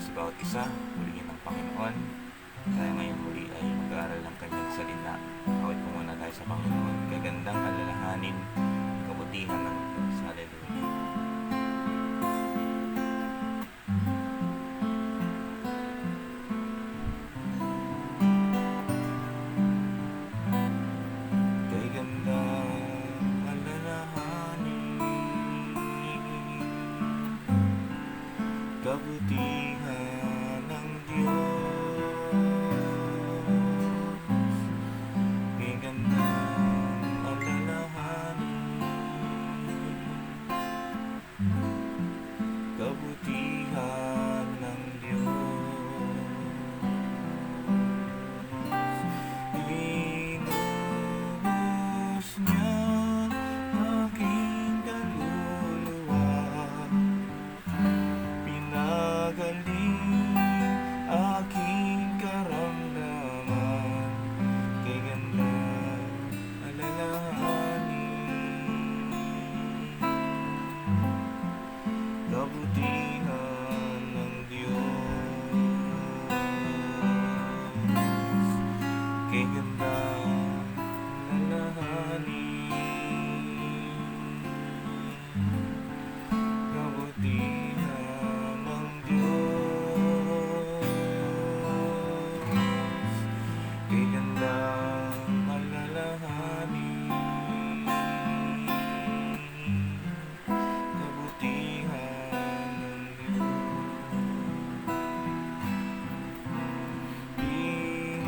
sa bawat isa, purihin ng Panginoon. Tayo ngayon muli ay mag-aaral ng kanyang salita. Awit po muna tayo sa Panginoon. Kagandang alalahanin, kabutihan ng Diyos. Hallelujah. Kay gandang alalahanin, kabutihan ng Diyos. Kay gandang alalahanin, kabutihan ng Diyos. Linubos niya aking kaluluwa, pinagaling aking karamdaman. Kay gandang alalahanin, kabutihan ng Diyos. Kay gandang alalahanin, kabutihan ng Diyos. Kay gandang alalahanin, kabutihan ng Diyos.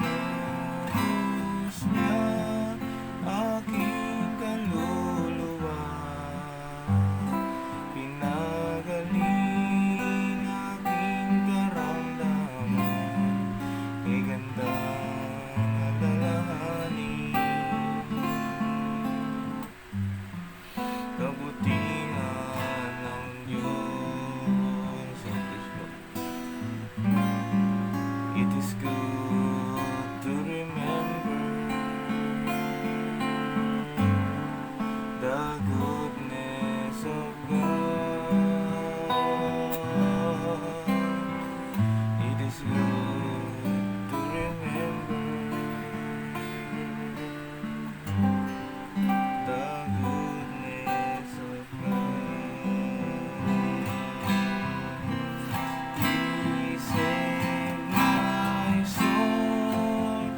Linubos niya aking kaluluwa, pinagaling aking karamdaman. Kay gandang alalahanin, kabutihan ng Diyos. It is good to remember the goodness of God. It is good to remember the goodness of God. He saved my soul,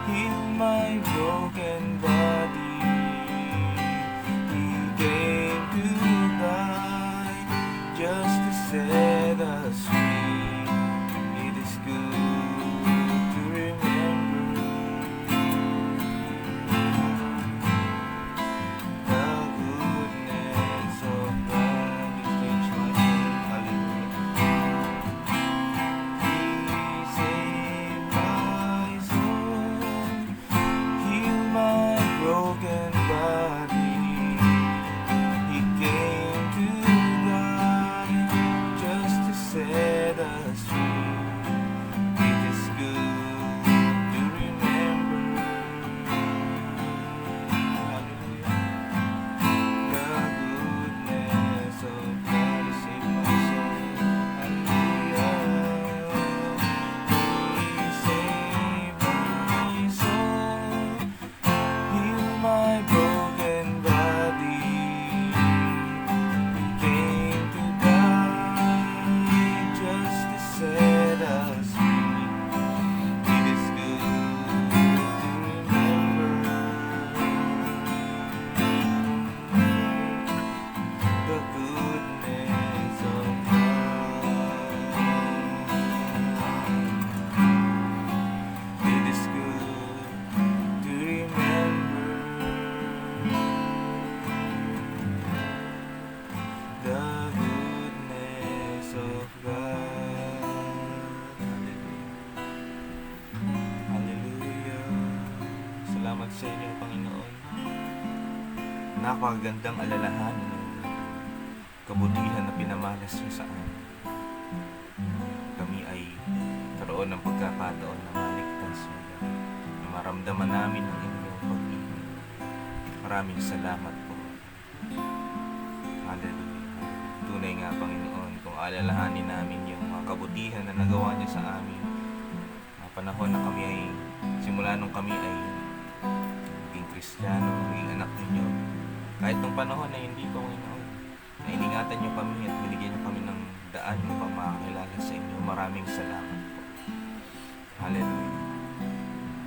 healed my broken body. He came to die just to set us free. It is good to remember the goodness of God. Stage one. Hallelujah. He saved my soul, healed my broken body. He came to die just to set us free. It is good to remember, hallelujah, the goodness of God. He saved my soul, hallelujah. He saved my soul, healed my broken body. He came to die just to set us free. It is good to remember the goodness of God. It is good to remember the goodness of God. Hallelujah. Hallelujah. Salamat sa inyo, Panginoon. Napakagandang alalahanin ng kabutihan na pinamalas niyo sa amin. Kami ay karoon ng pagkakataon na maligtas mula, na maramdaman namin ang inyong pag-ibig. Maraming salamat po. Hallelujah. Tunay nga, Panginoon, kung alalahanin namin yung mga kabutihan na nagawa niyo sa amin. Panahon na kami ay, simula nung kami ay naging Kristiyano, naging anak ninyo. Kahit nung panahon na hindi, Panginoon, na iningatan niyo kami at binigyan niyo kami ng daan upang makakilala sa inyo. Maraming salamat po. Hallelujah.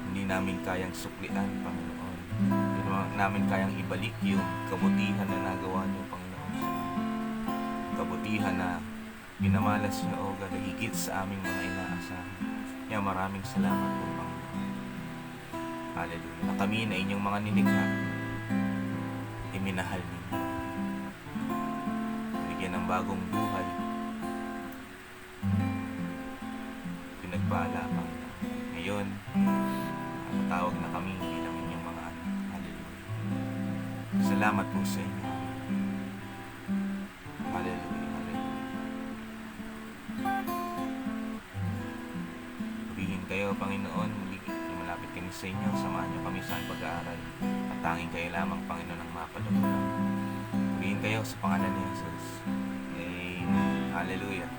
Hindi namin kayang suklian, Panginoon. Hindi namin kayang ibalik yung kabutihan na nagawa niyo, Panginoon. Kabutihan na pinamalas niyo, O God, higit sa aming mga inaasahan. Kaya maraming salamat po, Panginoon. Hallelujah. Na kami na inyong mga nilikha, iminahal ninyo. Bigyan ng bagong buhay. Pinagpala, Panginoon. Ngayon, natawag na kami bilang inyong mga anak. Hallelujah. Salamat po sa inyo. Hallelujah. Hallelujah. Purihin kayo, Panginoon. Malapit kami sa inyo. Samahan niyo kami sa pag-aaral. At tanging kayo lamang, Panginoon, ang mapalugod. Purihin kayo sa pangalan ni Jesus. Amen. Hallelujah.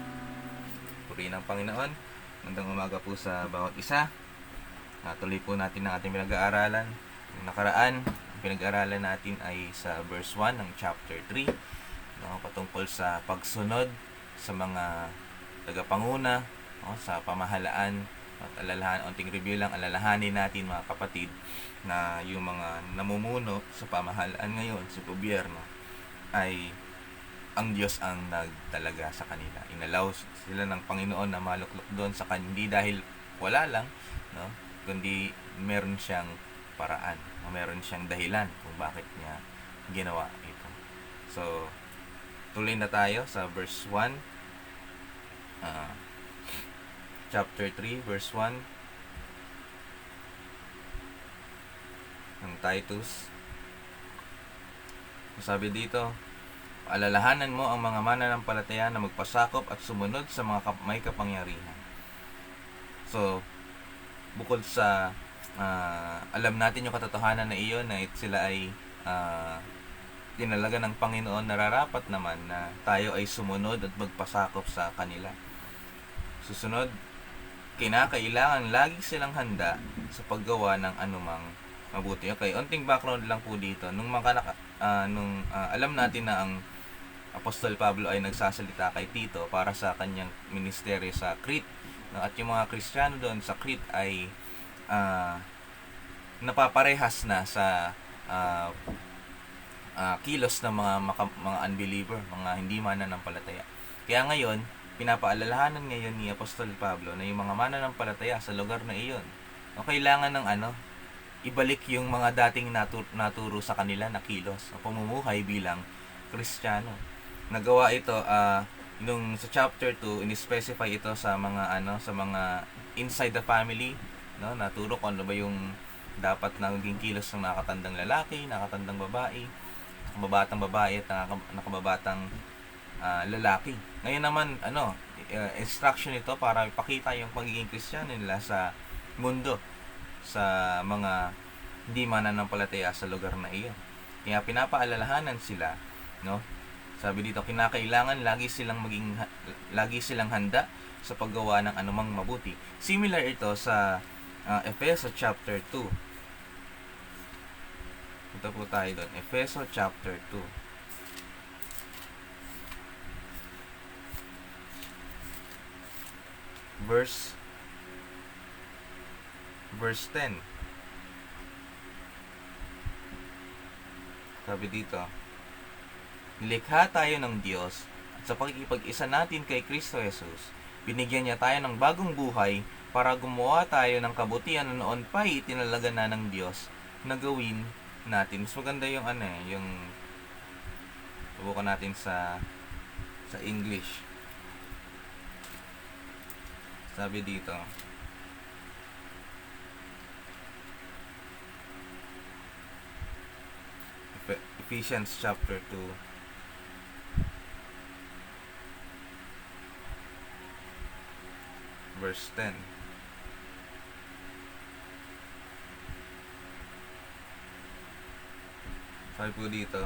Purihin ang Panginoon. Magandang umaga po sa bawat isa. Tuloy po natin ang ating pinag-aaralan. Yung nakaraan, ang pinag-aaralan natin ay sa verse 1 ng chapter 3. Patungkol sa pagsunod sa mga tagapanguna, sa pamahalaan. At onting review lang, alalahanin natin mga kapatid na yung mga namumuno sa pamahalaan ngayon, sa gobyerno, ay ang Diyos ang nagtalaga sa kanila. Inalaw sila ng Panginoon na maluklok doon sa kanila, hindi dahil wala lang, no? Kundi meron siyang paraan, meron siyang dahilan kung bakit niya ginawa ito. So, tuloy na tayo sa verse 1. Chapter 3, verse 1 ng Titus. Sabi dito, alalahanan mo ang mga mananampalataya na magpasakop at sumunod sa mga may kapangyarihan. So, bukod sa alam natin yung katotohanan na iyon na sila ay tinalaga ng Panginoon, nararapat naman na tayo ay sumunod at magpasakop sa kanila. Susunod, kinakailangan lagi silang handa sa paggawa ng anumang mabuti. Okay, onting background lang po dito. Alam natin na ang Apostol Pablo ay nagsasalita kay Tito para sa kanyang ministeryo sa Crete. At yung mga Kristiyano doon sa Crete ay napaparehas na sa kilos ng mga unbeliever, mga hindi mananampalataya. Kaya ngayon, pinapaalalahanan ngayon ni Apostol Pablo na yung mga mananampalataya sa lugar na iyon, kailangan ng ibalik yung mga dating naturo sa kanila na kilos, pamumuhay bilang Kristiyano. Nagawa ito nung sa chapter 2, in-specify ito sa mga sa mga inside the family, no? Naturo ko ano ba yung dapat na maging kilos ng nakatandang lalaki, nakatandang babae, nakababatang babae at nakababatang lalaki. Ngayon naman, instruction ito para ipakita yung pagiging Kristiyano nila sa mundo, sa mga hindi mananampalataya sa lugar na iyon. Kaya pinapaalalahanan sila, no? Sabi dito, kinakailangan lagi silang handa sa paggawa ng anumang mabuti. Similar ito sa Efeso chapter 2. Ito po tayo doon. Efeso chapter 2. Verse 10. Sabi dito, nilikha tayo ng Diyos at sa pagkikipag-isa natin kay Kristo Jesus, binigyan niya tayo ng bagong buhay para gumawa tayo ng kabutihan na noon pa itinalaga na ng Diyos na gawin natin. Mas maganda yung yung subukan natin sa English. Sabi dito, Ephesians chapter 2 verse 10. Sabi po dito,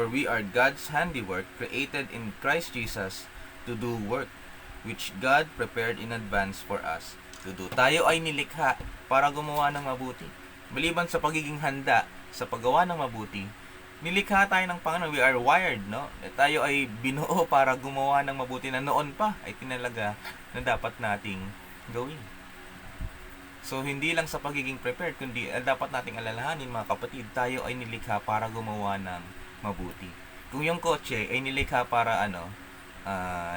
For we are God's handiwork, created in Christ Jesus to do work, which God prepared in advance for us to do. Tayo ay nilikha para gumawa ng mabuti. Maliban sa pagiging handa sa paggawa ng mabuti, nilikha tayo ng Panginoon. We are wired, no? Tayo ay binuo para gumawa ng mabuti na noon pa ay tinalaga na dapat nating gawin. So, hindi lang sa pagiging prepared, kundi dapat nating alalahanin, mga kapatid, tayo ay nilikha para gumawa ng mabuti. Kung yung kotse ay nilikha para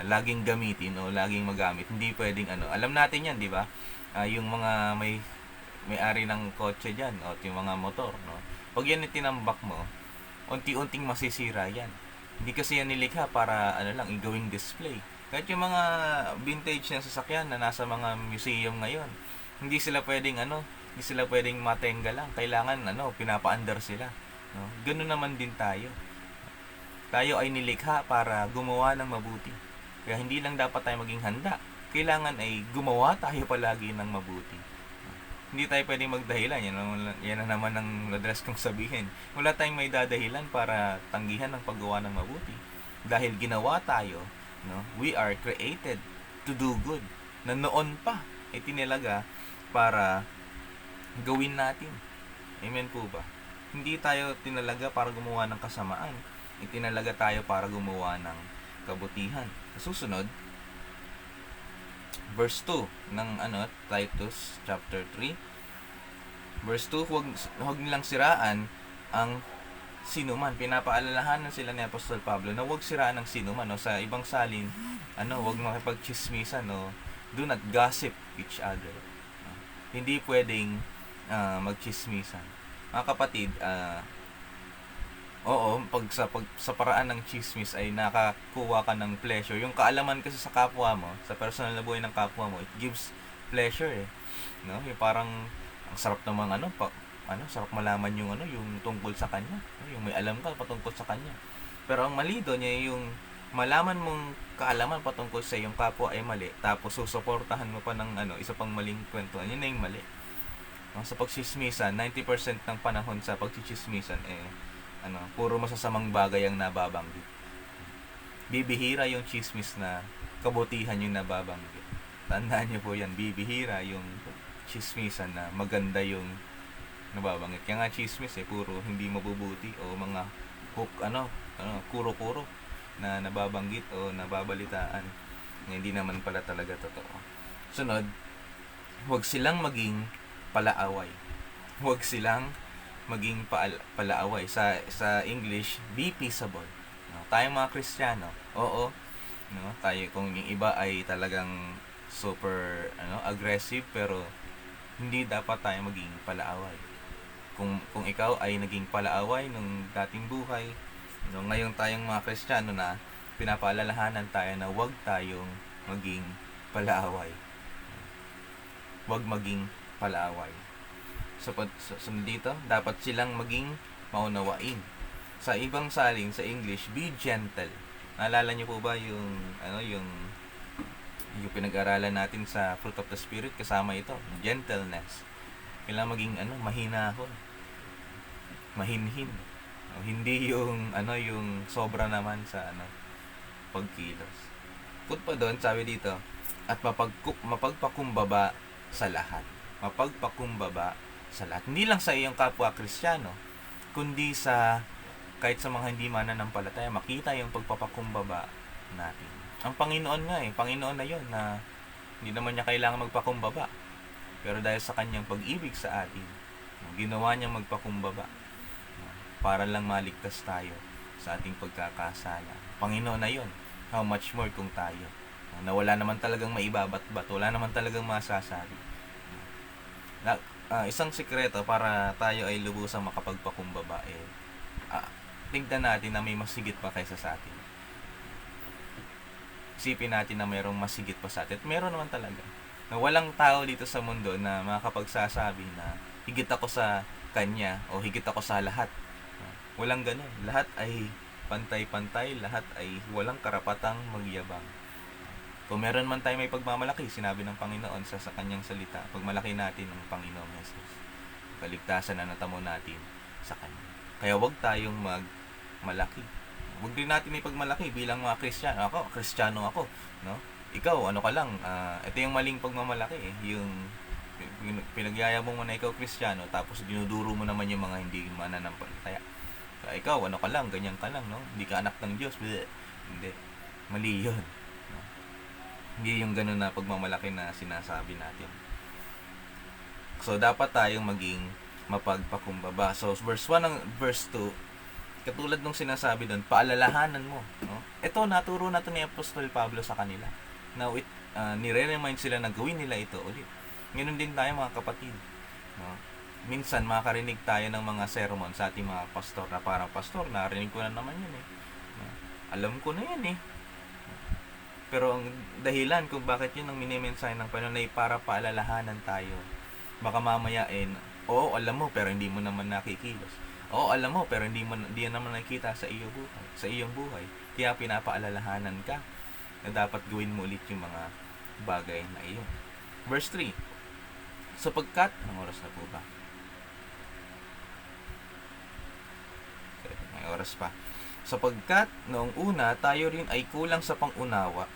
laging gamitin o laging magamit, hindi pwedeng alam natin yan, di ba? Yung mga may-ari ng kotse dyan, o yung mga motor, no? Pag yan itinambak mo, unti-unting masisira yan. Hindi kasi yan nilikha para igawing display. Kahit yung mga vintage na sasakyan na nasa mga museum ngayon, hindi sila pwedeng matenga lang. Kailangan pinapaandar sila, no? Ganoon naman din tayo. Tayo ay nilikha para gumawa ng mabuti. Kaya hindi lang dapat tayo maging handa, kailangan ay gumawa tayo palagi ng mabuti. Hindi tayo pwedeng magdahilan. Yan na naman ang address kong sabihin. Wala tayong may dadahilan para tanggihan ng paggawa ng mabuti. Dahil ginawa tayo, no? We are created to do good. Na noon pa ay tinalaga para gawin natin. Amen po ba? Hindi tayo tinalaga para gumawa ng kasamaan. Itinalaga tayo para gumawa ng kabutihan. Susunod, verse 2 ng Titus chapter 3. Verse 2, huwag nilang siraan ang sinuman. Pinapaalalahanan sila ni Apostol Pablo na huwag siraan ang sinuman. No? Sa ibang salin, huwag makipagchismisan. No? Do not gossip each other. Hindi pwedeng magchismisan. Mga kapatid, pag sa paraan ng chismis ay nakakuha ka ng pleasure. Yung kaalaman kasi sa kapwa mo, sa personal na buhay ng kapwa mo, it gives pleasure eh. No? Yung parang ang sarap namang sarap malaman yung yung tungkol sa kanya. Yung may alam ka patungkol sa kanya. Pero ang mali doon yung malaman mong kaalaman patungkol sa yung kapwa ay mali, tapos susuportahan mo pa ng isa pang maling kwentuhan. Yun na yung mali. No? Sa pagchismisan, 90% ng panahon sa pagchichismisan puro masasamang bagay ang nababanggit. Bibihira yung chismis na kabutihan yung nababanggit. Tandaan niyo po yan, bibihira yung chismisan na maganda yung nababanggit. Kaya nga chismis puro hindi mabubuti o mga kuro-kuro na nababanggit o nababalitaan na hindi naman pala talaga totoo. Sunod, huwag silang maging palaaway. Huwag silang maging palaaway. Sa English, be peaceable. No? Tayong mga Kristiyano, tayo kung yung iba ay talagang super aggressive, pero hindi dapat tayo maging palaaway. Kung ikaw ay naging palaaway nung dating buhay, ngayon tayong mga Kristiyano na pinapaalalahanan tayo na huwag tayong maging palaaway. Huwag maging palaaway. So dito, dapat silang maging maunawain. Sa ibang salin sa English, be gentle. Naalala niyo po ba yung pinag-aralan natin sa fruit of the spirit, kasama ito, gentleness. Kailangan maging mahinahon, mahinhin. Hindi yung sobra naman sa pagkilos. Put pa doon, sabi dito, at mapagpakumbaba sa lahat. Mapagpakumbaba sa lahat. Hindi lang sa iyong kapwa Kristiyano, kundi kahit sa mga hindi mananampalataya, makita yung pagpapakumbaba natin. Ang Panginoon nga Panginoon na yun, na hindi naman niya kailangan magpakumbaba. Pero dahil sa kanyang pag-ibig sa atin, ginawa niyang magpakumbaba para lang maligtas tayo sa ating pagkakasala. Panginoon na yun. How much more kung tayo, na wala naman talagang maibabat-bat, wala naman talagang masasabi. Isang sikreto para tayo ay lubusang makapagpakumbaba tignan natin na may masigit pa kaysa sa atin. Isipin natin na mayroong masigit pa sa atin. At meron naman talaga. Na walang tao dito sa mundo na makakapagsasabi na higit ako sa kanya o higit ako sa lahat. Walang ganun. Lahat ay pantay-pantay, lahat ay walang karapatang magyabang. Kung meron man tayo may pagmamalaki, sinabi ng Panginoon sa kanyang salita, pagmalaki natin ng Panginoong Jesus. Kaligtasan na natamo natin sa kanya. Kaya huwag tayong malaki. Huwag din natin ipagmalaki bilang mga Kristiyano. Kristiyano ako, no? Ikaw, ano ka lang, ito yung maling pagmamalaki eh. Yung pinagyayabong mo na ikaw Kristiyano, tapos dinuduro mo naman yung mga hindi mananampalataya. So, ikaw, ano ka lang, ganyan ka lang, no? Hindi ka anak ng Diyos. Bleh. Hindi. Mali yun. No? Hindi yung ganun na pagmamalaki na sinasabi natin. So, dapat tayong maging mapagpakumbaba. So, verse 1 ng verse 2, katulad nung sinasabi doon, paalalahanan mo. No? Ito, naturo na ito ni Apostol Pablo sa kanila. Now, nire-remind sila na gawin nila ito ulit. Ngayon din tayo mga kapatid. No? Minsan, makakarinig tayo ng mga sermon sa ating mga pastor na parang, pastor, narinig ko na naman yun eh. No? Alam ko na yan eh. Pero ang dahilan kung bakit yun ang minimensahe ng Panginoon ay para paalalahanan tayo. Baka mamaya oo, alam mo, pero hindi mo naman nakikilos. Oo, alam mo, pero hindi naman nakikita sa iyong buhay. Kaya pinapaalalahanan ka na dapat gawin mo ulit yung mga bagay na iyon. Verse 3. Sapagkat, anong oras na po ba? May oras pa. Sapagkat noong una, tayo rin ay kulang sa pangunawa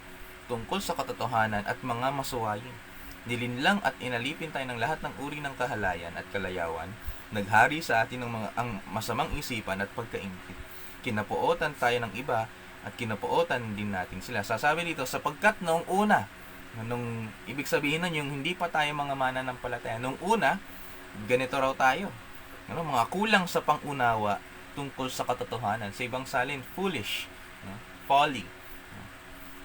tungkol sa katotohanan at mga masuwayin. Nilinlang at inalipin tayo ng lahat ng uri ng kahalayan at kalayawan. Naghari sa atin ang masamang isipan at pagkaingit. Kinapuotan tayo ng iba at kinapuotan din natin sila. Sasabi dito, sapagkat noong una, ibig sabihin nun, yung hindi pa tayo mga mananampalataya. Noong una, ganito raw tayo. Mga kulang sa pangunawa tungkol sa katotohanan. Sa ibang salin, foolish, folly.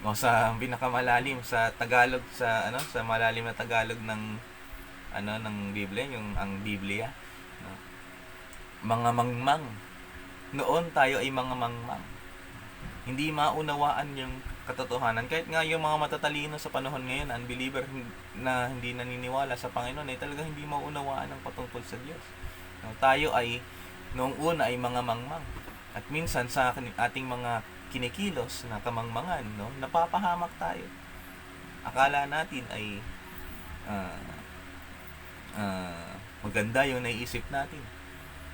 O sa pinakamalalim sa Tagalog, sa malalim na Tagalog ng Biblia, yung ang Biblia. Mga mangmang. Noon tayo ay mga mangmang. Hindi maunawaan yung katotohanan. Kahit nga yung mga matatalino sa panahon ngayon, unbeliever na hindi naniniwala sa Panginoon, ay talagang hindi maunawaan ang patungkol sa Diyos. Tayo ay, noong una ay mga mangmang. At minsan sa ating mga kinikilos na kamangmangan, napapahamak tayo. Akala natin ay maganda yung naiisip natin.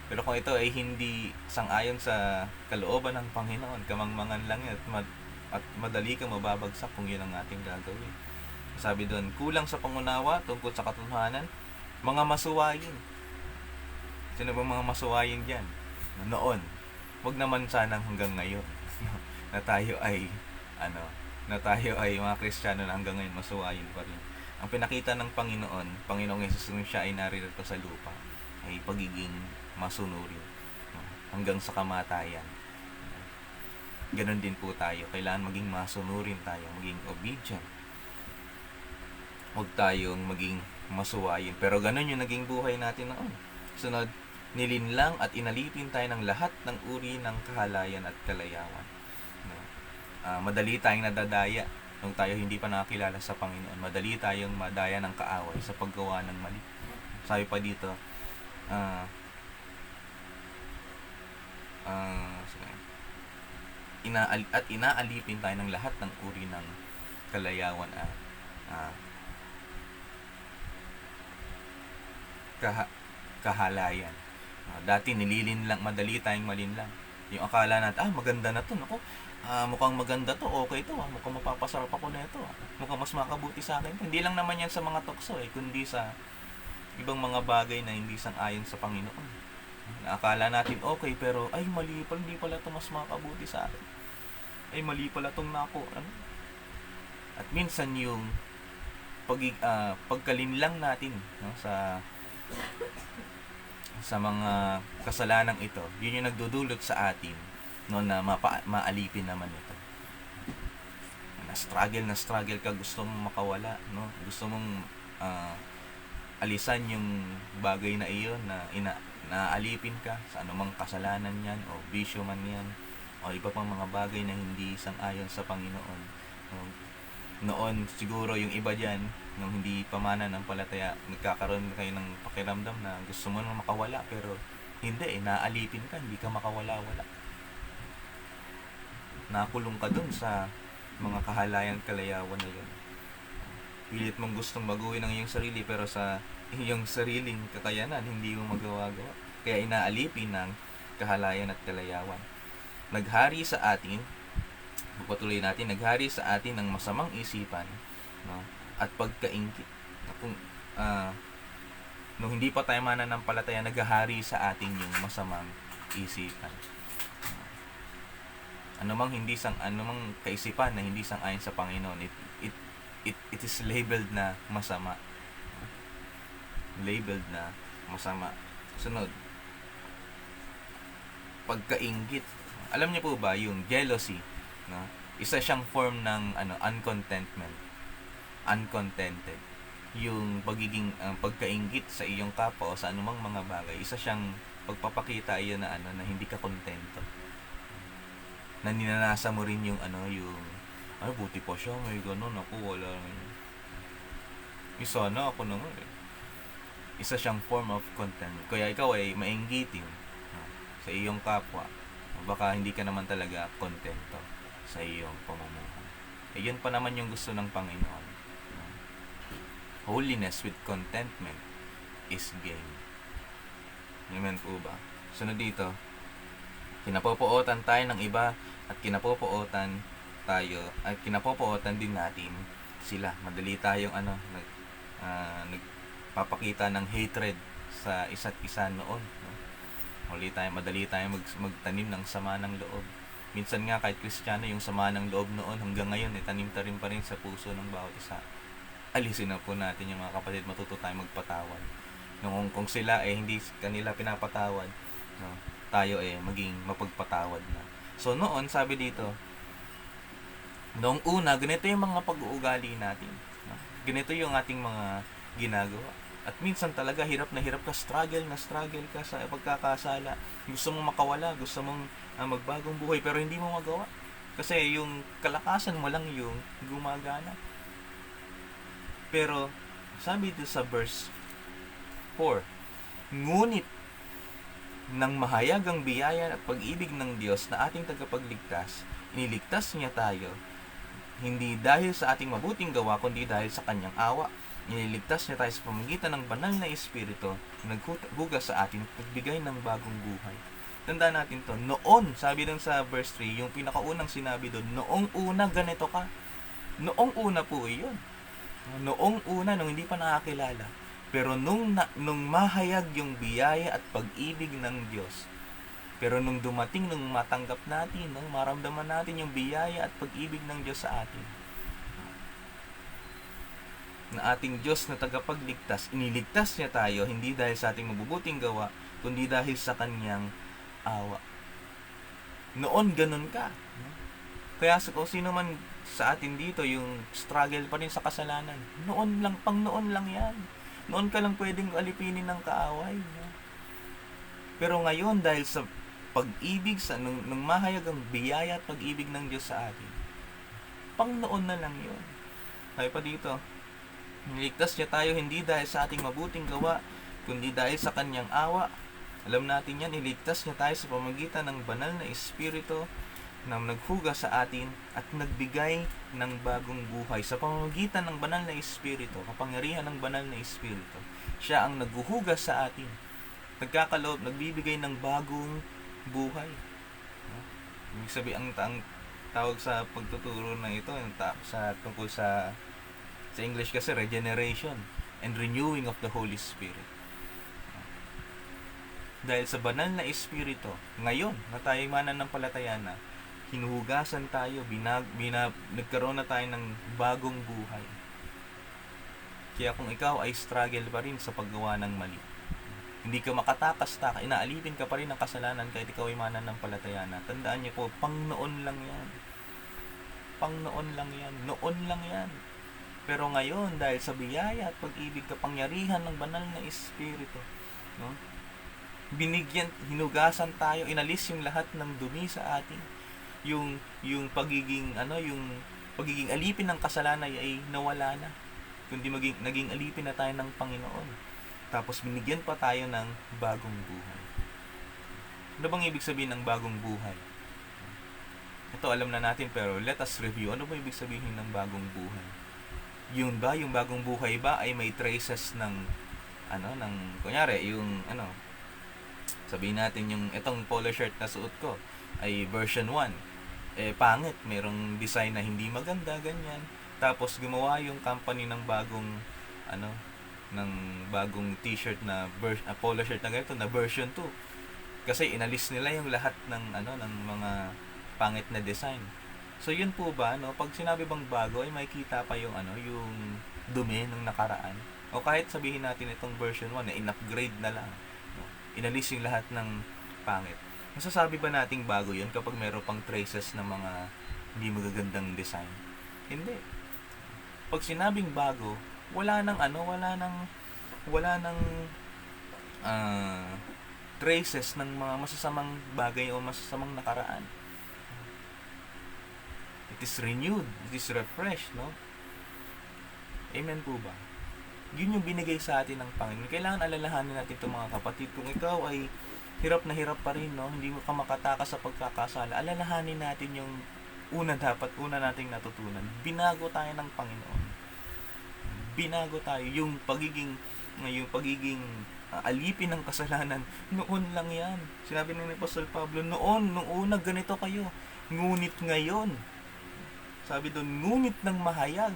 Pero kung ito ay hindi sang-ayon sa kalooban ng Panginoon, kamangmangan lang yan at madali kang mababagsak kung yun ang ating gagawin. Sabi doon, kulang sa pangunawa tungkol sa katotohanan, mga masuwayin. Sino ba mga masuwayin dyan? Noon. Wag naman sanang hanggang ngayon na tayo ay mga Kristiyano na hanggang ngayon masuwayin pa rin. Ang pinakita ng Panginoong Hesus nung siya ay naririto sa lupa, ay pagiging masunurin hanggang sa kamatayan. Ganon din po tayo. Kailangan maging masunurin tayo, maging obedient. Huwag tayong maging masuwayin. Pero ganon yung naging buhay natin noon. Sunod, nilinlang at inalipin tayo ng lahat ng uri ng kahalayan at kalayawan. Madali tayong nadadaya nung tayo hindi pa nakakilala sa Panginoon. Madali tayong madaya ng kaaway sa paggawa ng mali. Sabi pa dito, inaalipin tayo ng lahat ng uri ng kalayawan at kahalayan. Dati madali tayong malinlang. Yung akala natin, maganda na to, mukhang maganda to, okay to, mukhang mapapasarap ako na ito, mukhang mas makabuti sa akin. Hindi lang naman yan sa mga tukso kundi sa ibang mga bagay na hindi sang-ayon sa Panginoon. Akala natin okay, pero ay mali pala, hindi pala ito mas makabuti sa akin. Ay mali pala itong At minsan yung pagkalinlang natin sa mga kasalanang ito, yun yung nagdudulot sa atin na maalipin naman ito. Na struggle ka, gusto mong makawala, gusto mong alisan yung bagay na iyon na naalipin ka sa anumang kasalanan yan o bisyo man yan o iba pang mga bagay na hindi sang-ayon sa Panginoon. Noon siguro yung iba dyan, nung hindi pa mananampalataya, nagkakaroon kayo ng pakiramdam na gusto mo nang makawala, pero hindi naalipin ka, hindi ka makawala-wala. Nakulong ka dun sa mga kahalayan, kalayawan na yun. Pilit mong gustong baguhin ang iyong sarili, pero sa iyong sariling kakayanan, hindi mo magawa-gawa. Kaya inaalipin ng kahalayan at kalayawan. naghari sa atin, pupatuloy natin, naghari sa atin ng masamang isipan, no? At pagkaingit. Kung nung hindi pa tayo mananampalataya, naghahari sa atin yung masamang isipan. Anumang kaisipan na hindi sang-ayon sa Panginoon, it is labeled na masama. Labeled na masama. Sunod, pagkainggit. Alam niyo po ba yung jealousy, no? Isa siyang form ng uncontentment. Uncontented. Yung pagkainggit sa iyong kapwa o sa anumang mga bagay, isa siyang pagpapakita iyon na na hindi ka kontento. Na ninanasa mo rin yung buti pa siya, may ganun, ako wala. Isa na ako naman Isa siyang form of contentment. Kaya ikaw ay mainggitin sa iyong kapwa. Baka hindi ka naman talaga kontento sa iyong pamumuhay. Yun pa naman yung gusto ng Panginoon. Holiness with contentment is gain. Amen po ba? Sunod dito, kinapopootan tayo ng iba at kinapopootan din natin sila. Madali tayong nagpapakita ng hatred sa isa't isa noon, no? Madali tayong magtanim ng sama ng loob. Minsan nga kahit Kristiyano, yung sama ng loob noon hanggang ngayon tanim-tarim pa rin sa puso ng bawat isa. Alisin na po natin yung mga kapatid, matuto tayong magpatawad. Kung sila hindi kanila pinapatawad, no, tayo maging mapagpatawad na. So noon, sabi dito, noong una, ganito yung mga pag-uugali natin, no? Ganito yung ating mga ginagawa. At minsan talaga hirap ka, struggle ka sa pagkakasala. Gusto mong makawala, gusto mong magbagong buhay, pero hindi mo magawa. Kasi yung kalakasan mo lang yung gumagana. Pero sabi dito sa verse 4, ngunit nang mahayag ang biyaya at pag-ibig ng Diyos na ating tagapagligtas, iniligtas niya tayo, hindi dahil sa ating mabuting gawa, kundi dahil sa kanyang awa. Iniligtas niya tayo sa pamamagitan ng banal na Espiritu na naghugas sa atin at nagbigay ng bagong buhay. Tandaan natin to. Noon, sabi dun sa verse 3, yung pinakaunang sinabi doon, noong una ganito ka. Noong una po iyon. Noong una, nung hindi pa nakakilala. Pero nung mahayag yung biyaya at pag-ibig ng Diyos, pero nung dumating, nung matanggap natin, nung maramdaman natin yung biyaya at pag-ibig ng Diyos sa atin, na ating Diyos na tagapagligtas, iniligtas niya tayo, hindi dahil sa ating mabubuting gawa, kundi dahil sa kanyang awa. Noon, ganun ka. Kaya kung sino man sa atin dito, yung struggle pa rin sa kasalanan, pang noon lang yan. Noon ka lang pwedeng alipinin ng kaaway. Pero ngayon, dahil sa pag-ibig, nung mahayag ang biyaya at pag-ibig ng Diyos sa atin, pang noon na lang yun. Kaya pa dito, niligtas niya tayo hindi dahil sa ating mabuting gawa, kundi dahil sa kanyang awa. Alam natin yan, niligtas niya tayo sa pamamagitan ng banal na Espiritu na naghugas sa atin at nagbigay ng bagong buhay. Sa pamamagitan ng banal na Espiritu, kapangyarihan ng banal na Espiritu, siya ang naghuhugas sa atin, nagkakaloob, nagbibigay ng bagong buhay. Ibig sabihin, ang tawag sa pagtuturo na ito, tungkol sa English kasi, regeneration and renewing of the Holy Spirit. Dahil sa banal na Espiritu, ngayon na tayo mananampalataya na, hinuhugasan tayo, nagkaroon na tayo ng bagong buhay. Kaya kung ikaw ay struggle pa rin sa paggawa ng mali, hindi ka makatakas, inaalipin ka pa rin ng kasalanan kahit ikaw ay mananampalataya na, tandaan niyo po, pang noon lang yan. Noon lang yan. Pero ngayon, dahil sa biyaya at pag-ibig, kapangyarihan ng banal na Espiritu, no? Hinugasan tayo, inalis yung lahat ng dumi sa atin. Yung pagiging alipin ng kasalanan ay nawala na. Kundi naging alipin na tayo ng Panginoon. Tapos binigyan pa tayo ng bagong buhay. Ano bang ibig sabihin ng bagong buhay? Ito alam na natin, pero let us review. Ano ba ibig sabihin ng bagong buhay? Yung bagong buhay ba ay may traces kunyari, sabihin natin yung itong polo shirt na suot ko, ay version 1. Pangit, merong design na hindi maganda, ganyan. Tapos gumawa yung company ng bagong ano, ng bagong t-shirt na polo shirt na ganito na version 2. Kasi inalis nila yung lahat ng mga pangit na design. So yun po ba, no? Pag sinabi bang bago ay makikita pa yung yung dumi ng nakaraan. O kahit sabihin natin itong version 1 na in-upgrade na lang, no? Inalis yung lahat ng pangit. Masasabi ba nating bago yun kapag meron pang traces ng mga hindi magagandang design? Hindi. Pag sinabing bago, wala nang traces ng mga masasamang bagay o masasamang nakaraan. It is renewed, it is refreshed, no? Amen po ba? Yun yung binigay sa atin ng Panginoon. Kailangan alalahanin natin ito, mga kapatid. Kung ikaw ay hirap na hirap pa rin, no? Hindi mo ka makatakas sa pagkakasala, alalahanin natin yung una nating natutunan. Binago tayo ng Panginoon. Binago tayo. Yung pagiging alipin ng kasalanan, noon lang yan. Sinabi ni Apostol Pablo, nung una ganito kayo. Ngunit ngayon, sabi doon, ngunit ng mahayag.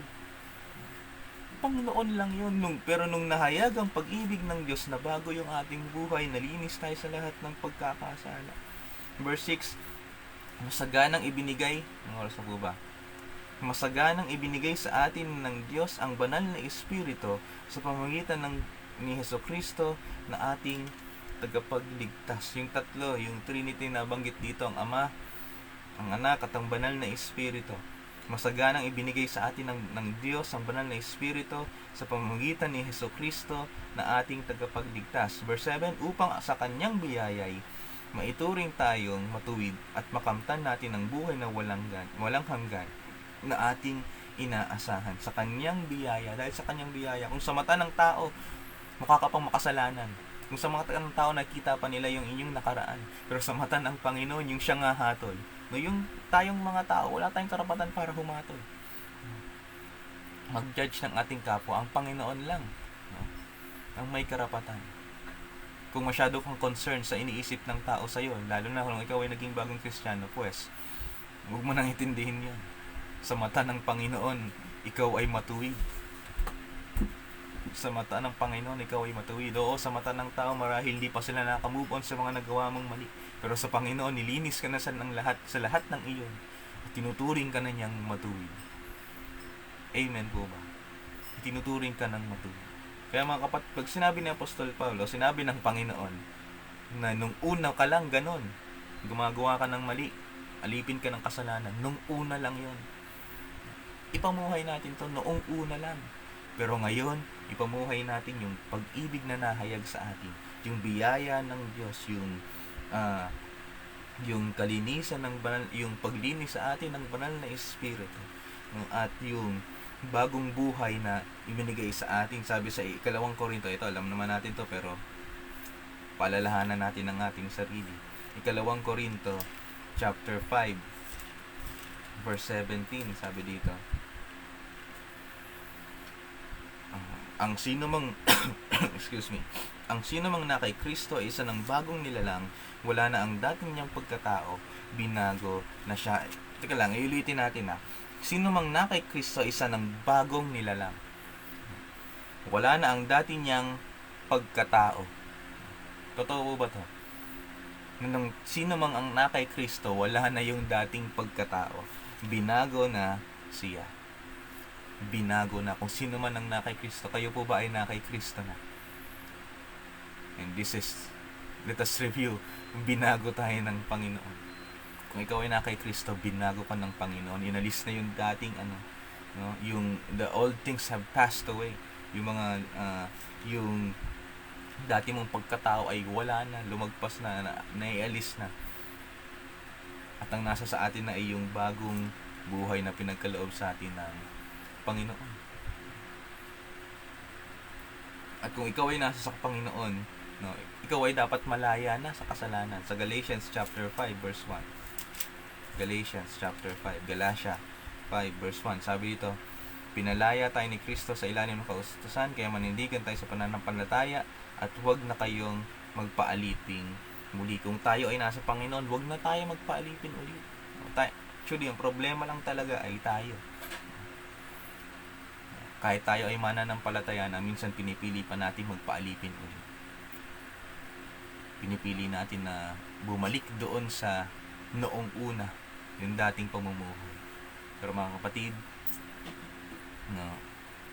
Panginoon lang yun. Pero nung nahayag ang pag-ibig ng Diyos na bago yung ating buhay, nalinis tayo sa lahat ng pagkakasala. Verse 6, masaganang ibinigay, ang oras na po ba? Masaganang ibinigay sa atin ng Diyos ang banal na Espiritu sa pamamagitan ni Hesukristo na ating tagapagligtas. Yung tatlo, yung Trinity na banggit dito, ang Ama, ang Anak at ang banal na Espiritu. Masaganang ibinigay sa atin ng Diyos ang banal na Espiritu sa pamamagitan ni Hesukristo na ating tagapagligtas. Verse 7, upang sa kanyang biyayay maituring tayong matuwid at makamtan natin ang buhay na walang hanggan na ating inaasahan. Sa kanyang biyaya, dahil sa kanyang biyaya, kung sa mata ng tao mukha ka pang makasalanan, kung sa mata ng tao nakita pa nila yung inyong nakaraan, pero sa mata ng Panginoon yung siya nga hatol. No, yung tayong mga tao, wala tayong karapatan para humatol. Mag-judge ng ating kapwa ang Panginoon lang, no? Ang may karapatan. Kung masyado kang concerned sa iniisip ng tao sa iyo, lalo na kung ikaw ay naging bagong Kristiyano, pues huwag mo nang intindihin 'yan. Sa mata ng Panginoon, ikaw ay matuwid. Sa mata ng Panginoon, ikaw ay matuwid. Oo, sa mata ng tao, marahil hindi pa sila nakamove on sa mga nagawa mong mali. Pero sa Panginoon, nilinis ka na sa lahat ng iyon. At tinuturing ka na niyang matuwid. Amen po ba? Tinuturing ka ng matuwid. Kaya mga kapatid, pag sinabi ni Apostol Pablo, sinabi ng Panginoon, na nung una ka lang ganon, gumagawa ka ng mali, alipin ka ng kasalanan, nung una lang yon. Ipamuhay natin to noong una lang. Pero ngayon, ipamuhay natin yung pag-ibig na nahayag sa atin, yung biyaya ng Diyos, yung kalinisan ng banal, yung paglinis sa atin ng banal na Espiritu, no? At yung bagong buhay na ibinigay sa atin. Sabi sa 2 Korinto, ito alam naman natin to, pero palalahanan natin ang ating sarili. 2 Korinto chapter 5 verse 17, sabi dito, ang sino mang ang sino mang na kay Kristo ay isa ng bagong nilalang, wala na ang dating niyang pagkatao, binago na siya. Teka lang, iulitin natin sino mang na kay Kristo ay isa ng bagong nilalang, wala na ang dati niyang pagkatao. Totoo ba to? Nung sino mang ang na kay Kristo, wala na yung dating pagkatao, binago na siya. Binago na. Kung sino man ang na kay Kristo, kayo po ba ay na kay Kristo na? And let us review. Binago tayo ng Panginoon. Kung ikaw ay na kay Kristo, binago ka ng Panginoon. Inalis na yung dating no? Yung the old things have passed away. Yung mga yung dati mong pagkatao ay wala na, lumagpas na, naialis na. At ang nasa sa atin na ay yung bagong buhay na pinagkaloob sa atin ng Panginoon. At kung ikaw ay nasa sa Panginoon, no, ikaw ay dapat malaya na sa kasalanan. Sa Galatians chapter 5 verse 1. Galatia 5 verse 1. Sabi dito, pinalaya tayo ni Kristo sa ilalim ng kautusan, kaya manindigan tayo sa pananampalataya at huwag na kayong magpaaliping Muli, kung tayo ay nasa Panginoon, huwag na tayo magpaalipin ulit. Actually, ang problema lang talaga ay tayo. Kahit tayo ay mananampalataya na, minsan pinipili pa natin magpaalipin ulit. Pinipili natin na bumalik doon sa noong una, yung dating pamumuhay. Pero mga kapatid, no,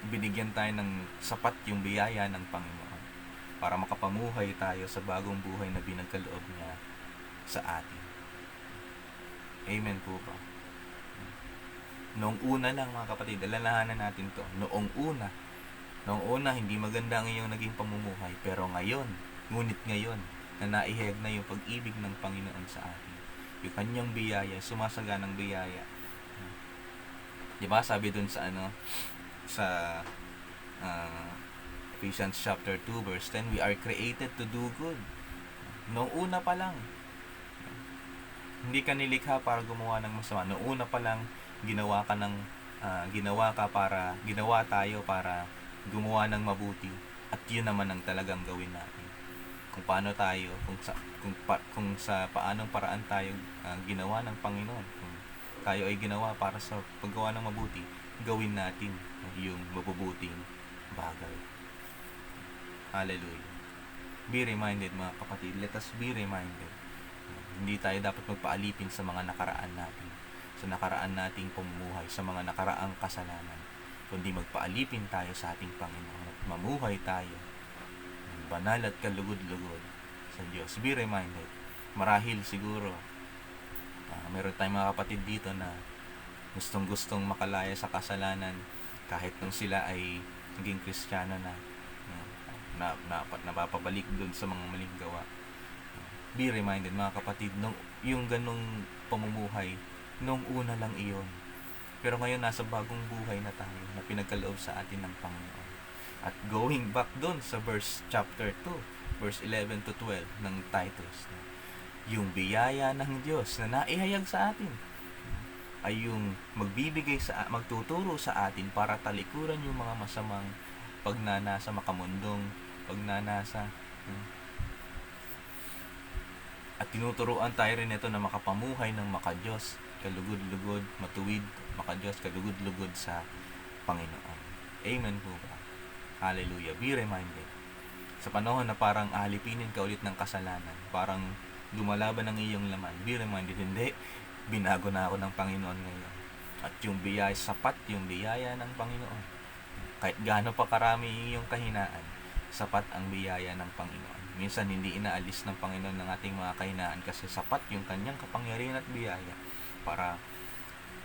binigyan tayo ng sapat yung biyaya ng Panginoon para makapamuhay tayo sa bagong buhay na binagkaloob niya sa atin. Amen po ba? Noong una lang mga kapatid, alalahanan natin to. Noong una, hindi maganda ang iyong naging pamumuhay. Pero ngayon, ngunit ngayon, na naihayag na yung pag-ibig ng Panginoon sa atin. Yung kanyang biyaya, sumasaganang biyaya. Diba sabi dun sa Ephesians chapter 2 verse 10, we are created to do good. Noong una pa lang, hindi ka nilikha para gumawa ng masama. Noong una pa lang, ginawa tayo para gumawa ng mabuti, at yun naman ang talagang gawin natin. Kung paano tayo, kung sa paanong paraan tayo ginawa ng Panginoon. Kung tayo ay ginawa para sa paggawa ng mabuti, gawin natin yung mabubuting bagay. Hallelujah. Be reminded mga kapatid, let us be reminded. Hindi tayo dapat magpaalipin sa mga nakaraan natin, sa nakaraan nating pamumuhay, sa mga nakaraang kasalanan, kundi magpaalipin tayo sa ating Panginoon at mamuhay tayo ng banal at kalugod-lugod sa Diyos. Be reminded. Marahil siguro meron tayong mga kapatid dito na gustong-gustong makalaya sa kasalanan kahit nung sila ay naging Kristiyano na napapabalik dun sa mga maling gawa. Be reminded mga kapatid, yung ganong pamumuhay, nung una lang iyon. Pero ngayon nasa bagong buhay na tayo na pinagkaloob sa atin ng Panginoon. At going back dun sa chapter 2, verse 11 to 12 ng Titus, yung biyaya ng Diyos na naihayag sa atin ay yung magtuturo sa atin para talikuran yung mga masamang pagnanasa, makamundong pagnanasa. At tinuturuan tayo rin ito na makapamuhay ng makadiyos, kalugod-lugod, matuwid, makadiyos, kalugod-lugod sa Panginoon. Amen po ba? Hallelujah. Be reminded. Sa panahon na parang alipinin ka ulit ng kasalanan, parang lumalaban ang iyong laman, be reminded, hindi, binago na ako ng Panginoon ngayon. At yung biyaya, sapat yung biyaya ng Panginoon. Kahit gaano pa karami iyong kahinaan, sapat ang biyaya ng Panginoon. Minsan hindi inaalis ng Panginoon ng ating mga kahinaan kasi sapat yung kanyang kapangyarihan at biyaya para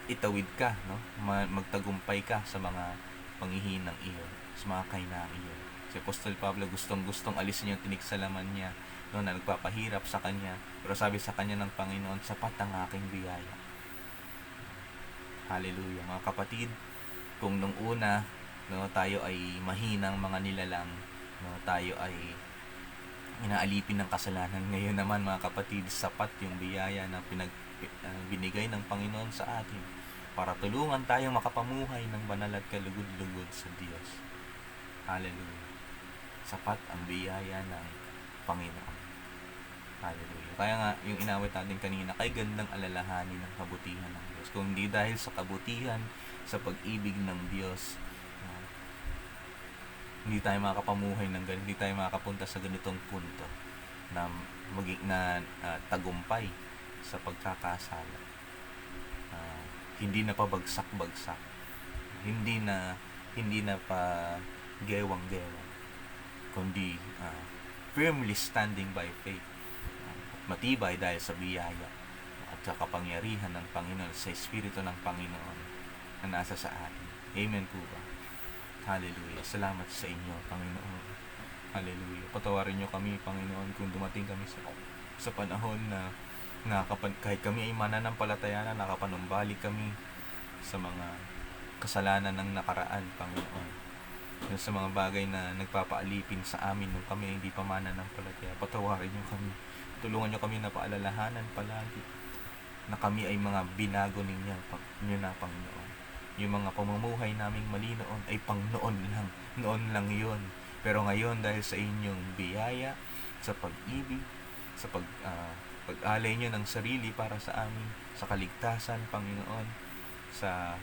itawid ka, no? Magtagumpay ka sa mga panghihinang iyon, sa mga kahinaan iyon. Si Apostol Pablo gustong-gustong alisin yung tinik sa laman niya, no, na nagpapahirap sa kanya, pero sabi sa kanya ng Panginoon, sapat ang aking biyaya. Hallelujah. Mga kapatid, kung nung una, no, tayo ay mahinang mga nilalang, no, tayo ay inaalipin ng kasalanan, ngayon naman mga kapatid, sapat yung biyaya na binigay ng Panginoon sa atin para tulungan tayong makapamuhay ng banal at kalugod-lugod sa Diyos. Hallelujah. Sapat ang biyaya ng Panginoon. Hallelujah. Kaya nga, yung inawit natin kanina, kay gandang alalahanin ng kabutihan ng Diyos. Kung hindi dahil sa kabutihan, sa pag-ibig ng Diyos, hindi tayo makapamuhay ng ganito, hindi tayo makapunta sa ganitong punto na tagumpay sa pagkakasala. Hindi na pabagsak-bagsak. Hindi na pa gewang-gewang. Kundi firmly standing by faith. Matibay dahil sa biyaya at sa kapangyarihan ng Panginoon, sa Espiritu ng Panginoon na nasa sa atin. Amen po ba? Hallelujah. Salamat sa inyo, Panginoon. Hallelujah. Patawarin niyo kami, Panginoon, kung dumating kami sa panahon na kahit kami ay mananampalataya na, nakapanumbalik kami sa mga kasalanan ng nakaraan, Panginoon. Sa mga bagay na nagpapaalipin sa amin nung kami hindi pa mananampalataya. Patawarin niyo kami. Tulungan niyo kami na paalalahanan palagi na kami ay mga binago ninyo na, Panginoon. Yung mga pamumuhay naming mali noon ay pang noon lang yun. Pero ngayon, dahil sa inyong biyaya, sa pag-ibig, sa pag-alay nyo ng sarili para sa amin, sa kaligtasan, Panginoon, sa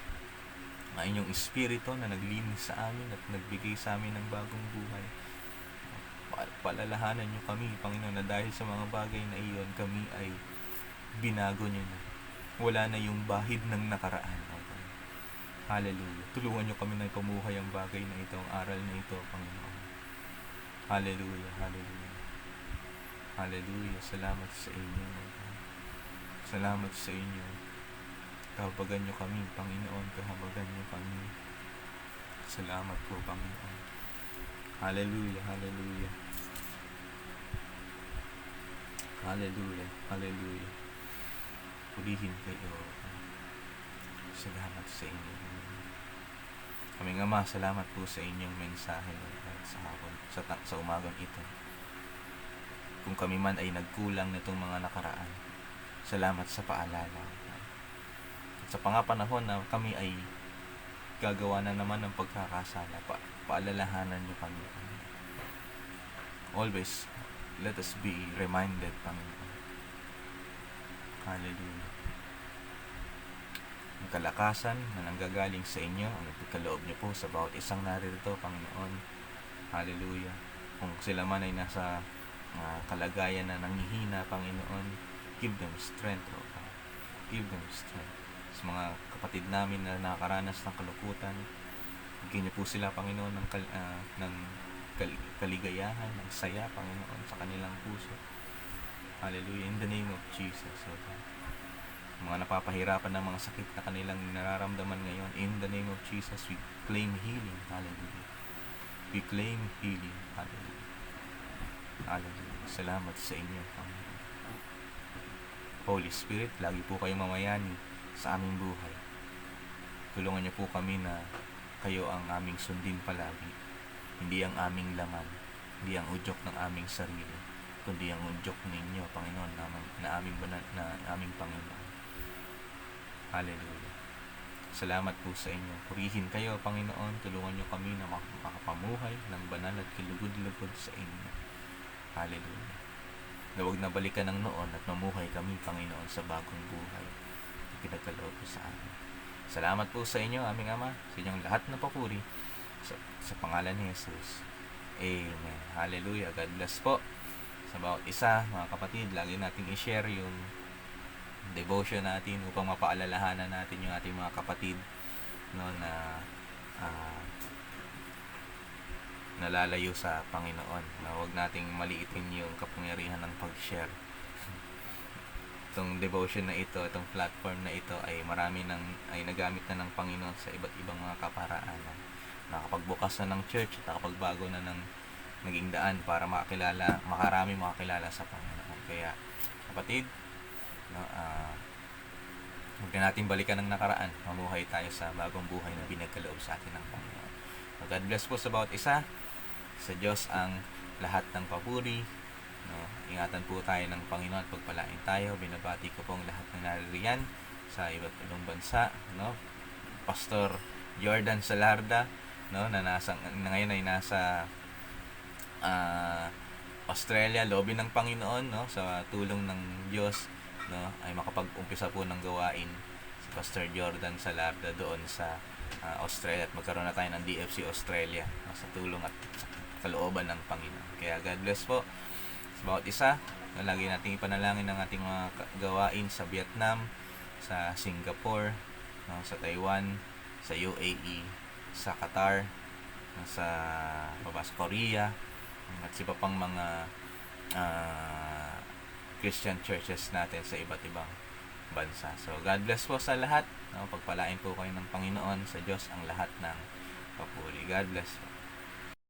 inyong espiritu na naglinis sa amin at nagbigay sa amin ng bagong buhay. Palalahanan nyo kami, Panginoon, na dahil sa mga bagay na iyon, kami ay binago nyo na. Wala na yung bahid ng nakaraan. Hallelujah. Tulungan nyo kami na pamuhay ang bagay na ito, ang aral na ito, Panginoon. Hallelujah, hallelujah. Hallelujah. Salamat sa inyo. Salamat sa inyo. Kahabagan nyo kami, Panginoon. Kahabagan nyo kami. Salamat po, Panginoon. Hallelujah, hallelujah. Hallelujah, hallelujah. Pulihin kayo. Salamat sa inyo. Aming Ama, salamat po sa inyong mensahe sa hapon, sa umagang ito. Kung kami man ay nagkulang nitong mga nakaraan, salamat sa paalala. At sa pangapanahon na kami ay gagawa na naman ng pagkakasala, paalalahanan niyo kami. Always, let us be reminded, Panginoon. Hallelujah. Ang kalakasan na nanggagaling sa inyo, ang nagkaloob niyo po sa bawat isang naririto, Panginoon. Hallelujah. Kung sila man ay nasa kalagayan na nanghihina, Panginoon, give them strength, O God. Give them strength. Sa mga kapatid namin na nakakaranas ng kalukutan, bigyan niyo po sila, Panginoon, ng kaligayahan, ng saya, Panginoon, sa kanilang puso. Hallelujah. In the name of Jesus, O God. Mga napapahirapan ng mga sakit na kanilang nararamdaman ngayon, in the name of Jesus, we claim healing. Hallelujah. We claim healing. Hallelujah. Hallelujah. Salamat sa inyo, Panginoon. Holy Spirit, lagi po kayong mamayani sa aming buhay. Tulungan niyo po kami na kayo ang aming sundin palagi. Hindi ang aming laman, hindi ang udyok ng aming sarili, kundi ang udyok ninyo, Panginoon, na aming Panginoon. Hallelujah. Salamat po sa inyo. Purihin kayo, Panginoon. Tulungan niyo kami na makapamuhay ng banal at kilugod-lugod sa inyo. Hallelujah. Na huwag na balikan ng noon at mamuhay kami, Panginoon, sa bagong buhay na pinagkaloob po sa amin. Salamat po sa inyo, aming Ama, sa inyong lahat na papuri sa pangalan ni Jesus. Amen. Hallelujah. God bless po sa bawat isa, mga kapatid. Lagi natin i-share yung devotion natin upang mapaalalahanan natin yung ating mga kapatid, no, na nalalayo sa Panginoon, na huwag nating maliitin yung kapangyarihan ng pag-share. Itong devotion na ito, itong platform na ito ay ay nagamit na ng Panginoon sa iba't ibang mga kaparaanan. Nakapagbukas na ng church at nakapagbago na ng naging daan para makarami makakilala sa Panginoon. Kaya kapatid, no, huwag na natin balikan ng nakaraan. Mamuhay tayo sa bagong buhay na binagkaloob sa atin ng Panginoon. So God bless po sa bawat isa. Sa Diyos ang lahat ng papuri. No, ingatan po tayo ng Panginoon at pagpalain tayo. Binabati ko pong lahat ng naririyan sa iba't ibang bansa. No? Pastor Jordan Salarda, no, na ngayon ay nasa Australia, loobin ng Panginoon, no, sa tulong ng Diyos, no, ay makapag-umpisa po ng gawain si Pastor Jordan Salarda doon sa Australia, at magkaroon na tayo ng DFC Australia, no, sa tulong at kalooban ng Panginoon. Kaya God bless po sa bawat isa. No, lagi nating ipanalangin ang ating mga gawain sa Vietnam, sa Singapore, no, sa Taiwan, sa UAE, sa Qatar, no, sa Korea, at iba pang mga Christian churches natin sa iba't ibang bansa. So God bless po sa lahat, no? Pagpalain po kayo ng Panginoon. Sa Diyos ang lahat ng papuri. God bless po.